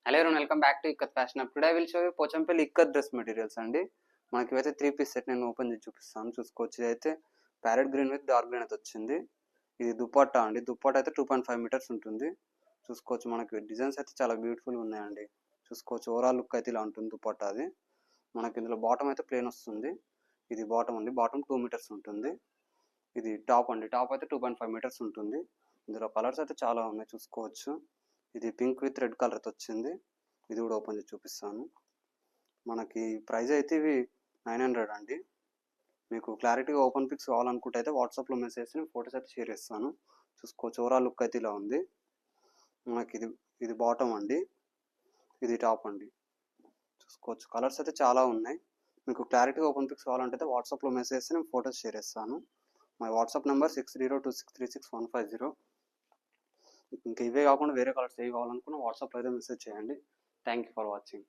Hello everyone, welcome back to Ikkat fashion up. Today I will show you Pochampally Ikkat dress materials అండి. మనకి ఇవైతే 3 piece set నేను open చేసి చూపిస్తాను. చూసుకోవచ్చు. ఇదైతే parrot green with dark green అయితే వచ్చింది. ఇది దుపట్టా అండి. దుపట్టా అయితే 2.5 మీటర్స్ ఉంటుంది. చూసుకోవచ్చు. మనకి డిజైన్స్ అయితే చాలా బ్యూటిఫుల్ ఉన్నాయండి. చూసుకోవచ్చు. ఓవరాల్ లుక్ అయితే ఇలా ఉంటుంది దుపట్టా అది. మనకి ఇందులో బాటమ్ అయితే ప్లేన్ వస్తుంది. ఇది బాటమ్ అండి. బాటమ్ 2 మీటర్స్ ఉంటుంది. ఇది టాప్ అండి. టాప్ అయితే 2.5 మీటర్స్ ఉంటుంది. ఇందులో కలర్స్ అయితే చాలా ఉన్నాయి. చూసుకోవచ్చు. ఇది పింక్ విత్ రెడ్ కలర్తో వచ్చింది. ఇది కూడా ఓపెన్ చేసి చూపిస్తాను. మనకి ప్రైస్ అయితే ఇవి 900 అండి. మీకు క్లారిటీగా ఓపెన్ పిక్స్ కావాలనుకుంటే అయితే వాట్సాప్లో మెసేజ్ చేసి ఫొటోస్ అయితే షేర్ చేస్తాను. చూసుకోవచ్చు. ఓవరాల్ లుక్ అయితే ఇలా ఉంది. మనకి ఇది బాటమ్ అండి. ఇది టాప్ అండి. చూసుకోవచ్చు. కలర్స్ అయితే చాలా ఉన్నాయి. మీకు క్లారిటీగా ఓపెన్ పిక్స్ కావాలంటే అయితే వాట్సాప్లో మెసేజ్ చేసి నేను ఫొటోస్ షేర్ చేస్తాను. My WhatsApp number 6026366150. ఇంకా ఇవే కాకుండా వేరే కలర్స్ ఏవి కావాలనుకున్నా వాట్సాప్లో అయితే మెసేజ్ చేయండి. Thank you for watching.